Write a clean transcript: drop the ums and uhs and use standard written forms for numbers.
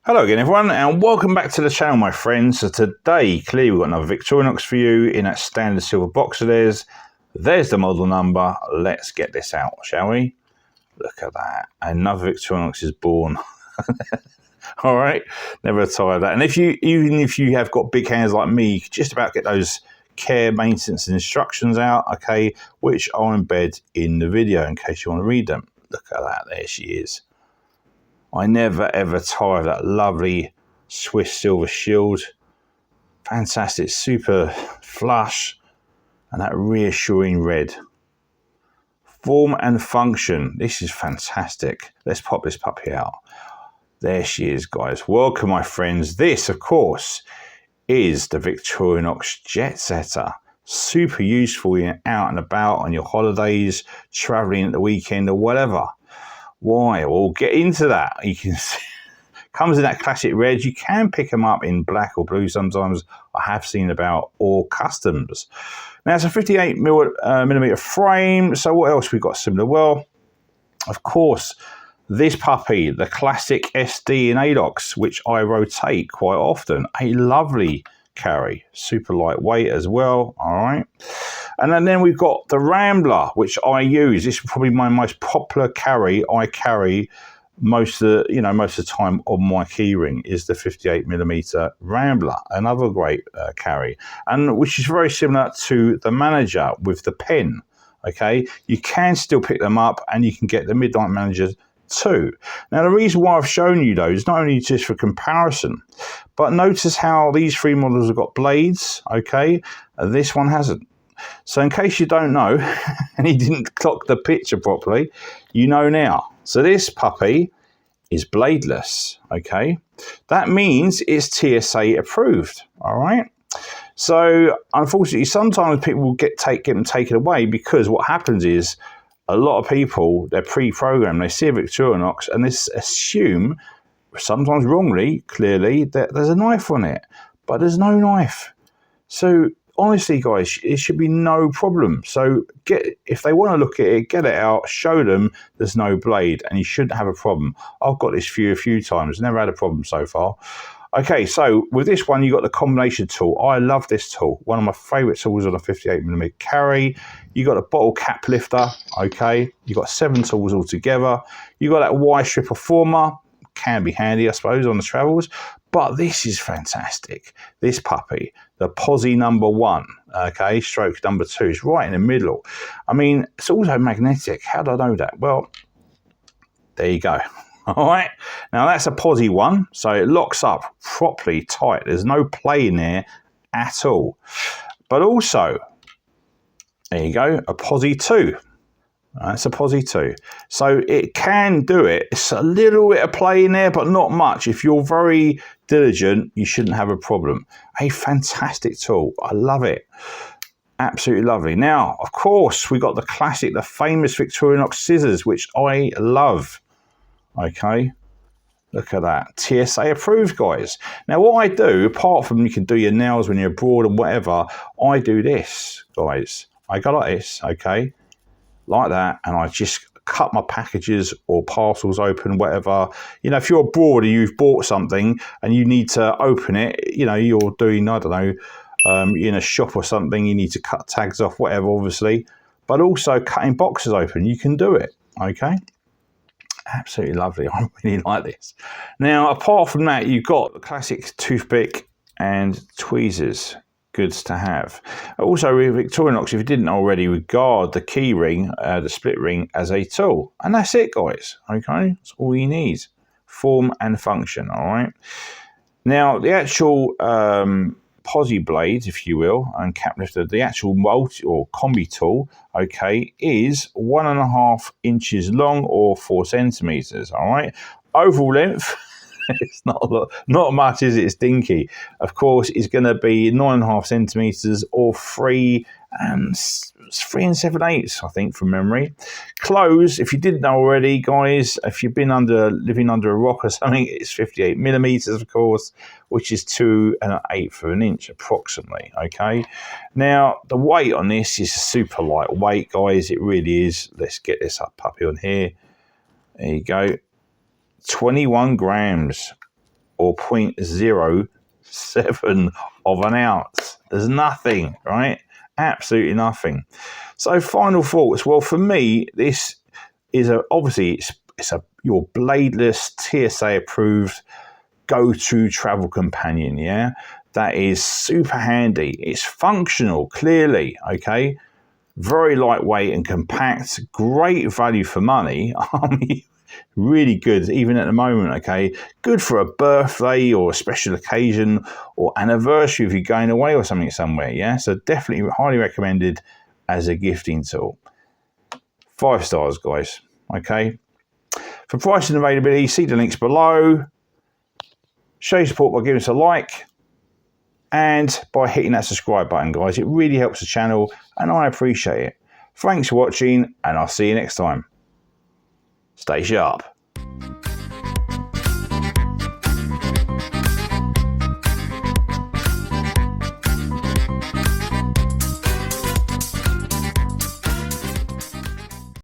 Hello again everyone and welcome back to the channel my friends. So today clearly we've got another Victorinox for you in that standard silver box of theirs. There's the model number. Let's get this out, shall we? Look at that. Another Victorinox is born. All right, never tired of that. And even if you have got big hands like me, you can just about get those care, maintenance and instructions out, okay, which I'll embed in the video in case you want to read them. Look at that, there she is. I never ever tire of that lovely Swiss silver shield. Fantastic, super flush, and that reassuring red. Form and function, this is fantastic. Let's pop this puppy out. There she is, guys. Welcome, my friends. This, of course, is the Victorinox JETSETTER. Super useful when you're out and about on your holidays, traveling at the weekend or whatever. Why? We'll get into that. You can see, comes in that classic red. You can pick them up in black or blue sometimes. I have seen about, or customs. Now it's a 58 millimeter frame. So what else we've got similar? Well, of course, this puppy, the classic SD in ADOX, which I rotate quite often. A lovely carry, super lightweight as well. All right. And then we've got the Rambler, which I use. This is probably my most popular carry. I carry most of the time on my keyring is the 58 millimeter Rambler, another great carry, and which is very similar to the Manager with the pen. Okay, you can still pick them up, and you can get the Midnight Manager too. Now the reason why I've shown you those, not only just for comparison, but notice how these three models have got blades. Okay, this one hasn't. So in case you don't know, and he didn't clock the picture properly, you know now. So this puppy is bladeless, okay? That means it's TSA approved, all right? So unfortunately, sometimes people will get them taken away because what happens is a lot of people, they're pre-programmed, they see a Victorinox and they assume, sometimes wrongly, clearly, that there's a knife on it, but there's no knife. So honestly, guys, it should be no problem. So if they want to look at it, get it out, show them there's no blade, and you shouldn't have a problem. I've got this for you a few times, never had a problem so far. Okay, so with this one, you got the combination tool. I love this tool. One of my favorite tools on a 58 millimeter carry. You got a bottle cap lifter. Okay, you got 7 tools altogether. You got that Y stripper former. Can be handy, I suppose, on the travels. But this is fantastic. This puppy, the Posse #1, okay, stroke #2, is right in the middle. I mean, it's also magnetic. How do I know that? Well, there you go. All right. Now, that's a Posse 1, so it locks up properly tight. There's no play in there at all. But also, there you go, a Posse 2. That's a Posse 2. So it can do it. It's a little bit of play in there, but not much. If you're very diligent, you shouldn't have a problem. A fantastic tool. I love it. Absolutely lovely. Now, of course, we got the classic, the famous Victorinox scissors, which I love. Okay. Look at that. TSA approved, guys. Now, what I do, apart from you can do your nails when you're abroad and whatever, I do this, guys. I go like this, okay? Like that, and I just cut my packages or parcels open, whatever. You know, if you're abroad and you've bought something and you need to open it, you know, you're doing, I don't know, in a shop or something, you need to cut tags off, whatever, obviously. But also cutting boxes open, you can do it, okay? Absolutely lovely. I really like this. Now, apart from that, you've got the classic toothpick and tweezers. Goods to have. Also, with Victorinox, if you didn't already, regard the key ring, the split ring, as a tool. And that's it, guys. Okay? That's all you need. Form and function, all right? Now, the actual Posse blades, if you will, and cap lifter, the actual multi or combi tool, okay, is 1.5 inches long or 4 centimeters, all right? Overall length, it's not much, is it? It's dinky. Of course, it's going to be 9.5 centimeters or 3 7/8, I think, from memory. Close, if you didn't know already, guys, if you've been living under a rock or something, it's 58 millimeters, of course, which is 2 1/8 of an inch approximately. Okay. Now, the weight on this is super lightweight, guys. It really is. Let's get this up puppy on here. There you go. 21 grams. or 0.07 of an ounce. There's nothing, right? Absolutely nothing. So final thoughts. Well, for me, this is obviously your bladeless TSA approved go-to travel companion. Yeah, that is super handy. It's functional, clearly. Okay, very lightweight and compact. Great value for money. I mean, really good even at the moment. Okay, good for a birthday or a special occasion or anniversary if you're going away or something somewhere. Yeah, so definitely highly recommended as a gifting tool. 5 stars, guys. Okay, for price and availability, see the links below. Show your support by giving us a like and by hitting that subscribe button, guys. It really helps the channel and I appreciate it. Thanks for watching and I'll see you next time. Stay sharp.